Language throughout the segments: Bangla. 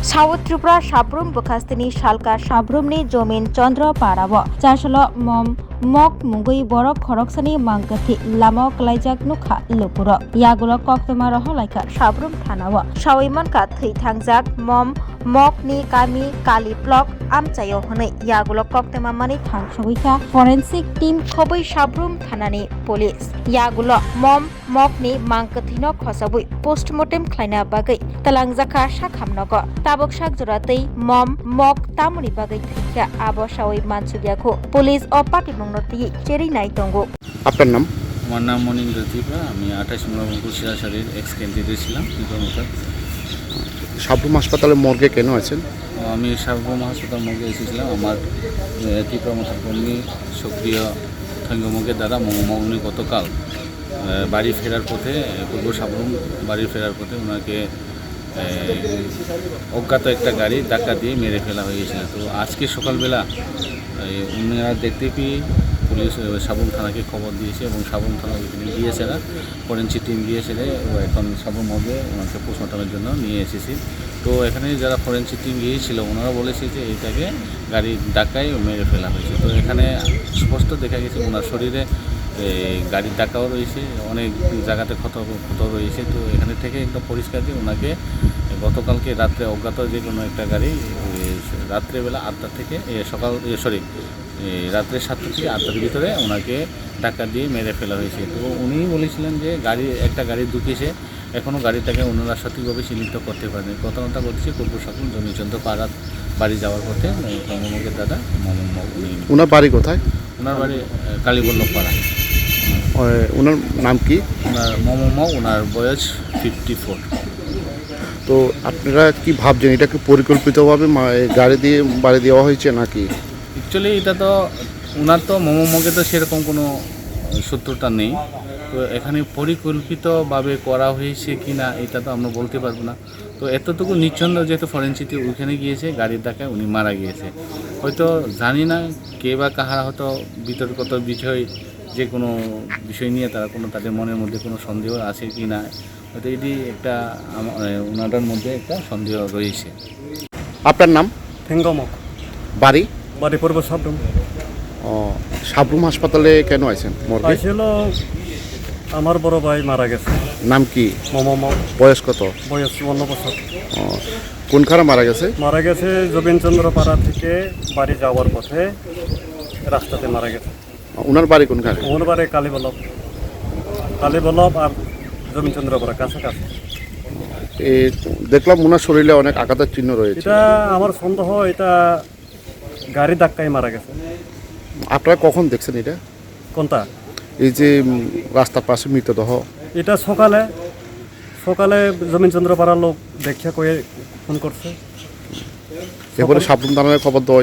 साउथ त्रिपुरा साब्रुम बखास्तिनि सालका साब्रुमनि जमिन चंद्र पाराव चासल मम मक मुगै बरक खरकसानि मांगथि लामा कलाइजाक नुखा लुपुर यागुल कक्तमा रह लाइका साब्रुम थानाव सावैमनका थैथांजाक मम मकनि गामि काली ब्लक आमचायो हनै यागुल कक्तमा मानि थांसगैका फरेन्सिक टीम खबै साब्रुम थानानि पुलिस यागुल मम मकनि मांगथिनो खसबै पोस्टमर्टेम खालायना बागै तलांजाखा साखामनग ताबकसाक जरातै मम मक तामुनि बागै थैखा आबसावै मानसुबियाखौ पुलिस अपाति मंगनति चेरि नाइतंगो। আপনার নাম? আমার নাম মনিন্দ্র ত্রিপুরা। আমি 28 নম্বর কুশিয়াশালীর এক্স ক্যান্ডিডেট ছিলাম প্রমোটার। সাব্রুম হাসপাতালে মর্গে কেন আছেন? আমি সাব্রুম হাসপাতাল মর্গে এসেছিলাম। আমার ত্রিপুরা মশার কর্মী সক্রিয় থৈঙ্গমুখের দ্বারা উনি গতকাল বাড়ি ফেরার পথে পূর্ব সাব্রুম বাড়ি ফেরার পথে ওনাকে অজ্ঞাত একটা গাড়ি ধাক্কা দিয়ে মেরে ফেলা হয়েছিল। তো আজকে সকালবেলা ওনারা দেখতে পেয়ে পুলিশ সাবরুম থানাকে খবর দিয়েছে এবং সাবরুম থানা ওইখানে গিয়েছে না, ফরেন্সিক টিম গিয়েছে ও এখন সাবরুম মর্গে ওনাকে পোস্টমর্টমের জন্য নিয়ে এসেছি। তো এখানে যারা ফরেন্সিক টিম গিয়েছিল ওনারা বলেছে যে এটাকে গাড়ির ধাক্কায় মেরে ফেলা হয়েছে। তো এখানে স্পষ্ট দেখা গেছে ওনার শরীরে গাড়ির ধাক্কাও রয়েছে, অনেক জায়গাতে ক্ষত রয়েছে। তো এখানে থেকে একদম পরিষ্কার যে ওনাকে গতকালকে রাত্রে অজ্ঞাত যে কোনো একটা গাড়ি রাত্রেবেলা 8টা থেকে রাত্রে 7টা থেকে 8টার ভিতরে ওনাকে ধাক্কা দিয়ে মেরে ফেলা হয়েছে। তো উনি বলেছিলেন যে একটা গাড়ি ঢুকেছে, এখনও গাড়িটাকে ওনারা সঠিকভাবে চিহ্নিত করতে পারেনি। ঘটনাটা ঘটেছে পূর্ব সাকুন জমিচন্দ্র পাড়ার বাড়ি যাওয়ার পথে মমমকের দাদা ওনার বাড়ি কোথায়? ওনার বাড়ি কালীবল্লভ পাড়া। ওনার নাম কি? ওনার মমমক, ওনার বয়স 54। তো আপনারা কি ভাবছেন এটা কি পরিকল্পিতভাবে গাড়ি দিয়ে বাড়ি দেওয়া হয়েছে নাকি? অ্যাকচুয়ালি এটা তো ওনার তো মমমকে তো সেরকম কোনো সূত্রটা নেই। তো এখানে পরিকল্পিতভাবে করা হয়েছে কি না এটা তো আমরা বলতে পারবো না। তো এতটুকু নিচ্ছন্দ যেহেতু ফরেন্সিকে ওইখানে গিয়েছে গাড়ির ধাক্কায় উনি মারা গিয়েছে। হয়তো জানি না কে বা কাহারা হয়তো বিতর্কত বিষয় যে কোনো বিষয় নিয়ে তারা তাদের মনের মধ্যে কোনো সন্দেহ আছে কি না, হয়তো এটি একটা ওনাদের মধ্যে একটা সন্দেহ রয়েছে। আপনার নাম? থৈঙ্গমক। বাড়ি? বাড়ি পূর্ব সাব্রুম। সাব্রুম হাসপাতালে কেন আছেন মর্গে? আইছিল আমার বড় ভাই মারা গেছে। নাম কি? মমমক। বয়স কত? বয়স 54 বছর। কোনখানে মারা গেছে? মারা গেছে জবিনচন্দ্র পাড়া থেকে বাড়ি যাওয়ার পথে রাস্তাতে মারা গেছে। ওনার বাড়ি কোনখানে? ওনার বাড়ি কালীবল্লভ আর জবিনচন্দ্র পাড়া কাছাকাছি। দেখলাম ওনার শরীরে অনেক আঘাতের চিহ্ন রয়েছে। এটা আমার সন্দেহ এটা গাড়ি ধাক্কায় মারা গেছে। আপনারা কখন দেখছেন এটা? কোনটা? এই যে রাস্তার পাশে মৃতদেহ। এটা সকালে জমিনচন্দ্র পাড়ার লোক দেখে কয়ে ফোন করছে। এরপরে সাব্রুম থানায় খবর দেওয়া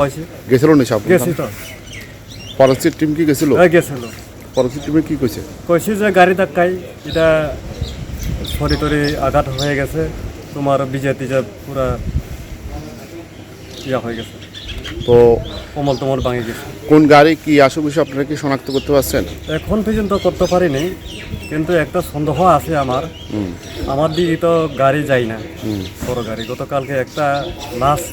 হয়েছে। গেছিল নি সাব্রুম? গেছি তো। ফরেন্সিক টিম কি গেছিল? গেছিল। ফরেন্সিক টিমে কি কইছে? কইছি যে গাড়ি ধাক্কায় এটা শরীরে আঘাত হয়ে গেছে, তোমার বিজেপি পুরা ইয়া হয়ে গেছে, তো কোমল তোমার ভাঙে গেছে। কোন গাড়ি কি আসল বিষয় আপনারা কি শনাক্ত করতে পারছেন? এখন পর্যন্ত করতে পারিনি, কিন্তু একটা সন্দেহ আছে আমার দিকে তো গাড়ি যায় না, বড় গাড়ি। গতকালকে একটা লাস্ট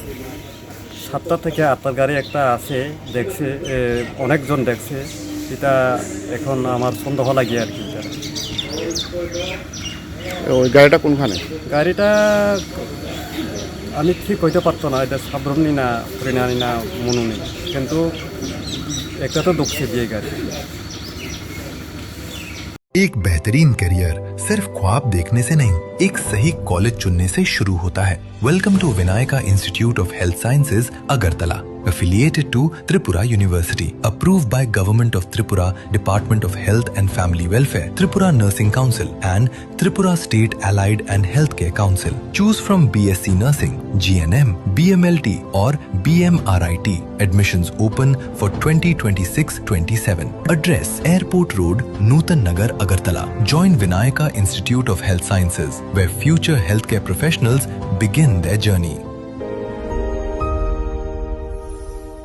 7টা থেকে 8টার গাড়ি একটা আছে, দেখছে অনেকজন দেখছে। এটা এখন আমার সন্দেহ লাগে আর কি। ওই গাড়িটা কোনখানে? গাড়িটা আমি ঠিক কইতে পারতো না এটা সাব্রুমনি না হরিণানি না মনুনি, কিন্তু একটা তো ঢুকছে দিয়ে গাড়ি। एक बेहतरीन करियर सिर्फ ख्वाब देखने से नहीं, एक सही कॉलेज चुनने से शुरू होता है। Welcome to Vinayaka institute of health sciences Agartala, affiliated to Tripura University, approved by Government of Tripura, Department of Health and Family Welfare, Tripura Nursing Council and Tripura State Allied and Healthcare Council. Choose from BSc Nursing, GNM, BMLT or BMRIT. Admissions open for 2026-27. Address: Airport Road, Nutan Nagar, Agartala. Join Vinayaka Institute of Health Sciences, where future healthcare professionals begin their journey.